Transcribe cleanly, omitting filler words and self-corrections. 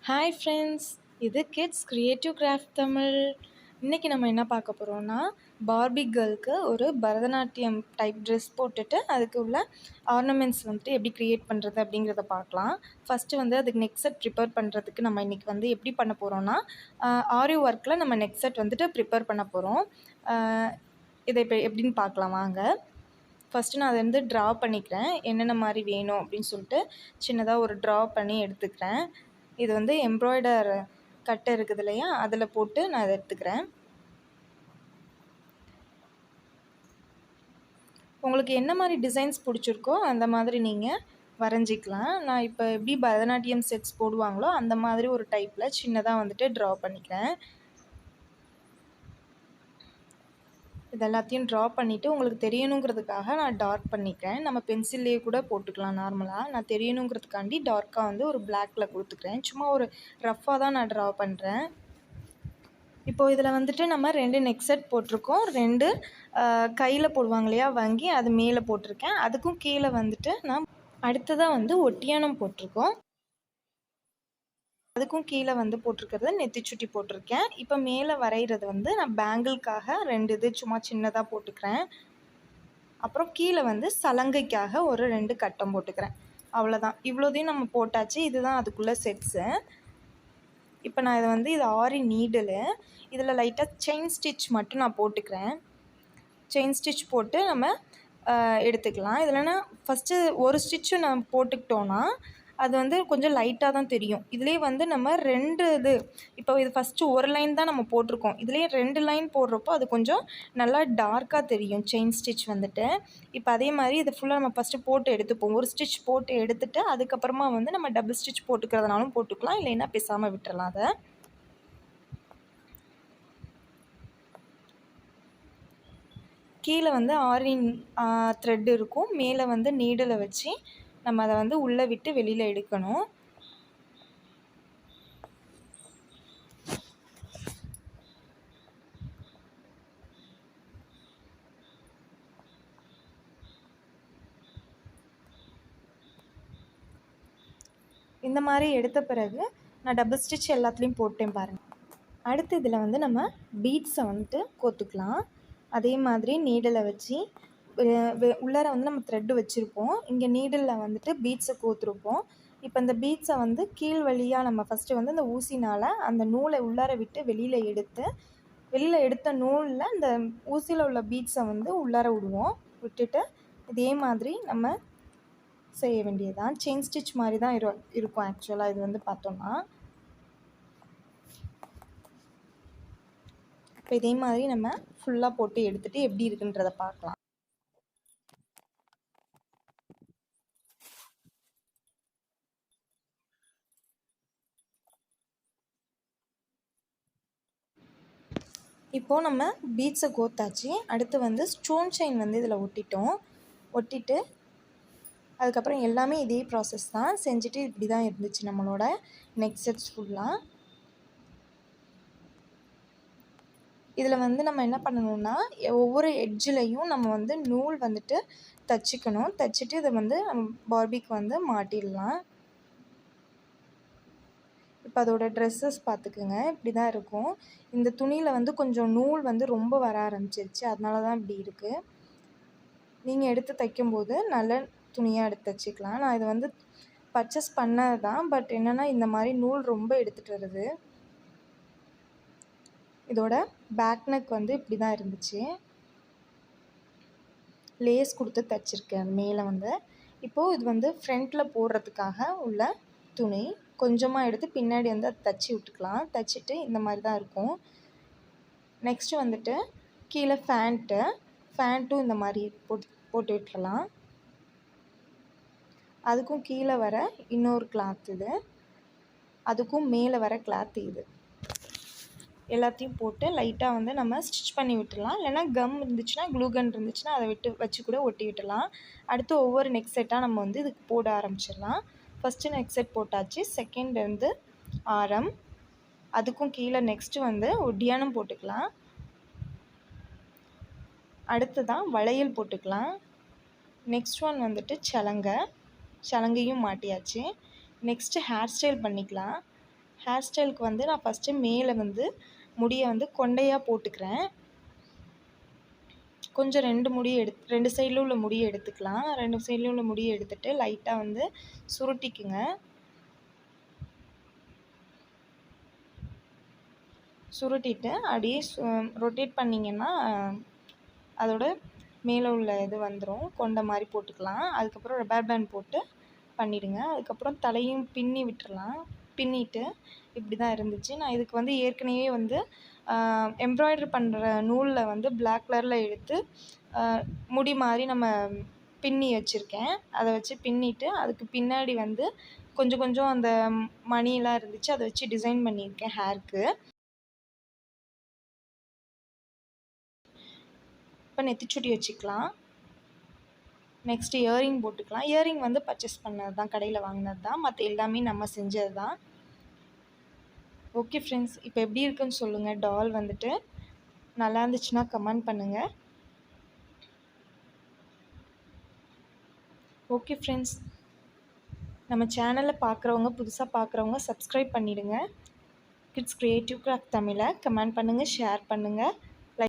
Hi friends, இது kids creative craft Tamil. இன்றைக்கி நம்ம என்ன பார்க்க போகிறோன்னா, பார்பி கேர்ளுக்கு ஒரு பரதநாட்டியம் டைப் ட்ரெஸ் போட்டுட்டு அதுக்கு உள்ள ஆர்னமெண்ட்ஸ் வந்துட்டு எப்படி க்ரியேட் பண்ணுறது அப்படிங்கிறத பார்க்கலாம். ஃபஸ்ட்டு அதுக்கு நெக் செட் ப்ரிப்பேர் பண்ணுறதுக்கு நம்ம இன்றைக்கி எப்படி பண்ண போகிறோன்னா, ஆரி ஒர்க்கில் நம்ம நெக் செட் ப்ரிப்பேர் பண்ண போகிறோம். இதை இப்போ எப்படின்னு பார்க்கலாம் வாங்க. ஃபஸ்ட்டு நான் அதை ட்ரா பண்ணிக்கிறேன், என்னென்ன மாதிரி வேணும் அப்படின்னு சொல்லிட்டு சின்னதாக ஒரு ட்ரா பண்ணி எடுத்துக்கிறேன். இது எம்ப்ராய்டர் கட்டை இருக்குது இல்லையா, அதில் போட்டு நான் அதை எடுத்துக்கிறேன். உங்களுக்கு என்ன மாதிரி டிசைன்ஸ் பிடிச்சிருக்கோ அந்த மாதிரி நீங்கள் வரைஞ்சிக்கலாம். நான் இப்போ எப்படி பரதநாட்டியம் செட்ஸ் போடுவாங்களோ அந்த மாதிரி ஒரு டைப்பில் சின்னதாக ட்ரா பண்ணிக்கிறேன். இது எல்லாத்தையும் ட்ரா பண்ணிவிட்டு உங்களுக்கு தெரியணுங்கிறதுக்காக நான் டார்க் பண்ணிக்கிறேன். நம்ம பென்சில்லையே கூட போட்டுக்கலாம் நார்மலாக. நான் தெரியணுங்கிறதுக்காண்டி டார்க்காக ஒரு பிளாக்கில் கொடுத்துக்கிறேன். சும்மா ஒரு ரஃப்பாக தான் நான் ட்ரா பண்ணுறேன். இப்போது இதில் நம்ம 2 நெக் செட் போட்டிருக்கோம். 2 கையில் போடுவாங்க இல்லையா வங்கி, அது மேலே போட்டிருக்கேன். அதுக்கும் கீழே நான் அடுத்ததாக ஒட்டியானம் போட்டிருக்கோம். அதுக்கும் கீழே போட்டிருக்கிறது நெத்திச்சுட்டி போட்டிருக்கேன். இப்போ மேலே வரைகிறது நான் பேங்கிள்காக 2 இது சும்மா சின்னதாக போட்டுக்கிறேன். அப்புறம் கீழே சலங்கைக்காக ஒரு 2 கட்டம் போட்டுக்கிறேன். அவ்வளோதான். இவ்வளோதையும் நம்ம போட்டாச்சு. இதுதான் அதுக்குள்ளே செட்ஸு. இப்போ நான் இது ஆரி நீடிலு. இதில் லைட்டாக செயின் ஸ்டிச் மட்டும் நான் போட்டுக்கிறேன். செயின் ஸ்டிச் போட்டு நம்ம எடுத்துக்கலாம். இதில்னா ஃபஸ்ட்டு ஒரு ஸ்டிச்சு நம்ம போட்டுக்கிட்டோன்னா அது கொஞ்சம் லைட்டாக தான் தெரியும். இதுலேயே நம்ம 2 இது இப்போ இது ஃபஸ்ட்டு ஒரு லைன் தான் நம்ம போட்டிருக்கோம். இதுலேயே 2 லைன் போடுறப்போ அது கொஞ்சம் நல்லா டார்க்காக தெரியும் செயின் ஸ்டிச் இப்போ அதே மாதிரி இது ஃபுல்லாக நம்ம ஃபஸ்ட்டு போட்டு எடுத்துப்போம். ஒரு ஸ்டிச் போட்டு எடுத்துகிட்டு அதுக்கப்புறமா நம்ம டபுள் ஸ்டிச் போட்டுக்கிறதுனாலும் போட்டுக்கலாம், இல்லைன்னா பேசாமல் விட்டுறலாம். அதை கீழே ஆரி த்ரெட் இருக்கும், மேலே நீடில் வச்சு நம்ம அதை உள்ளே விட்டு வெளியில் எடுக்கணும். இந்த மாதிரி எடுத்த பிறகு நான் டபுள் ஸ்டிச் எல்லாத்துலேயும் போட்டேன் பாருங்கள். அடுத்து இதில் நம்ம பீட்ஸை கோத்துக்கலாம். அதே மாதிரி நீடில் வச்சு உள்ளார நம்ம த்ரெட்டு வச்சுருப்போம். இங்கே நீடிலில் பீட்ஸை கோத்துருப்போம். இப்போ இந்த பீட்ஸை கீழ் வழியாக நம்ம ஃபஸ்ட்டு அந்த ஊசினால் அந்த நூலை உள்ளார விட்டு வெளியில் எடுத்த நூலில் இந்த ஊசியில் உள்ள பீட்ஸை உள்ளார விடுவோம். விட்டுட்டு இதே மாதிரி நம்ம செய்ய வேண்டியதுதான். செயின் ஸ்டிச் மாதிரி தான் இருக்கும் ஆக்சுவலாக இது பார்த்தோம்னா. இப்போ இதே மாதிரி நம்ம ஃபுல்லாக போட்டு எடுத்துகிட்டு எப்படி இருக்குன்றதை பார்க்கலாம். இப்போது நம்ம பீட்ஸை கோத்தாச்சு. அடுத்து ஸ்டோன் செயின் இதில் ஒட்டிட்டு அதுக்கப்புறம் எல்லாமே இதே ப்ராசஸ் தான் செஞ்சுட்டு இப்படி தான் இருந்துச்சு நம்மளோட நெக் செட்ஸ் ஃபுல்லாக. இதில் நம்ம என்ன பண்ணணும்னா, ஒவ்வொரு எட்ஜிலையும் நம்ம நூல் தைச்சிக்கணும். தைச்சிட்டு இதை நம்ம பார்பிக்கு மாட்டிடலாம். இப்போ அதோட ட்ரெஸ்ஸஸ் பார்த்துக்குங்க, இப்படி தான் இருக்கும். இந்த துணியில் கொஞ்சம் நூல் ரொம்ப வர ஆரம்பிச்சிருச்சு, அதனால தான் இப்படி இருக்குது. நீங்கள் எடுத்து தைக்கும்போது நல்ல துணியாக எடுத்து தைச்சிக்கலாம். நான் இது பர்ச்சேஸ் பண்ணது தான், பட் என்னென்னா இந்த மாதிரி நூல் ரொம்ப எடுத்துகிட்டு வருது. இதோட பேக் நெக் இப்படி தான் இருந்துச்சு. லேஸ் கொடுத்து தைச்சிருக்கேன் மேலே. இப்போது இது ஃப்ரண்ட்டில் போடுறதுக்காக உள்ள துணி கொஞ்சமாக எடுத்து பின்னாடி அதை தைச்சி விட்டுக்கலாம். தைச்சிட்டு இந்த மாதிரி தான் இருக்கும். நெக்ஸ்ட்டு கீழே ஃபேண்ட்டும் இந்த மாதிரி போட்டு விட்டுறலாம். அதுக்கும் கீழே வர இன்னொரு கிளாத் இது, அதுக்கும் மேலே வர கிளாத் இது, எல்லாத்தையும் போட்டு லைட்டாக நம்ம ஸ்டிச் பண்ணி விட்டுடலாம். இல்லைனா கம் இருந்துச்சுன்னா, க்ளூ கன் இருந்துச்சுன்னா அதை வச்சு கூட ஒட்டி விட்டுடலாம். அடுத்து ஒவ்வொரு நெக் செட்டாக நம்ம இதுக்கு போட ஆரம்பிச்சிடலாம். ஃபஸ்ட்டு நெக் செட் போட்டாச்சு. செகண்ட் ஆரம், அதுக்கும் கீழே நெக்ஸ்ட்டு ஒட்டியானம் போட்டுக்கலாம். அடுத்து தான் வளையல் போட்டுக்கலாம். நெக்ஸ்ட் ஒன் சலங்கையும் மாட்டியாச்சு. நெக்ஸ்ட்டு ஹேர் ஸ்டைல் பண்ணிக்கலாம். ஹேர் ஸ்டைலுக்கு வந்து நான் ஃபஸ்ட்டு மேலே வந்து முடியை வந்து கொண்டையாக போட்டுக்கிறேன். கொஞ்சம் 2 சைடில் உள்ள முடியை எடுத்துக்கலாம். 2 சைடில் உள்ள முடியை எடுத்துகிட்டு லைட்டாக வந்து சுருட்டிக்குங்க. சுருட்டிட்டு அப்படியே ரொட்டேட் பண்ணிங்கன்னா அதோட மேலே உள்ள இது வந்துடும். கொண்டை மாதிரி போட்டுக்கலாம். அதுக்கப்புறம் ரப்பர் பேண்ட் போட்டு பண்ணிவிடுங்க. அதுக்கப்புறம் தலையும் பின்னி விட்டுறலாம். பின்னிட்டு இப்படி தான் இருந்துச்சு. நான் இதுக்கு வந்து ஏற்கனவே வந்து எம்ப்ராய்டரி பண்ணுற நூலில் வந்து பிளாக் கலரில் எடுத்து முடி மாதிரி நம்ம பின்னி வச்சுருக்கேன். அதை வச்சு பின்னிட்டு அதுக்கு பின்னாடி வந்து கொஞ்சம் கொஞ்சம் அந்த மணியெல்லாம் இருந்துச்சு, அதை வச்சு டிசைன் பண்ணியிருக்கேன் ஹேருக்கு. இப்போ நெத்திச்சுட்டி வச்சுக்கலாம். நெக்ஸ்ட்டு இயரிங் போட்டுக்கலாம். இயரிங் வந்து பர்ச்சேஸ் பண்ணது தான், கடையில் வாங்கினது தான். மற்ற எல்லாமே நம்ம செஞ்சது தான். ஓகே ஃப்ரெண்ட்ஸ், இப்போ எப்படி இருக்குன்னு சொல்லுங்கள். டால் வந்துட்டு நல்லா இருந்துச்சுன்னா கமெண்ட் பண்ணுங்கள். ஓகே ஃப்ரெண்ட்ஸ், நம்ம சேனலில் பார்க்குறவங்க, புதுசாக பார்க்குறவங்க சப்ஸ்கிரைப் பண்ணிவிடுங்க. கிட்ஸ் கிரியேட்டிவ் கிராஃப்ட் தமிழை கமெண்ட் பண்ணுங்கள், ஷேர் பண்ணுங்கள்.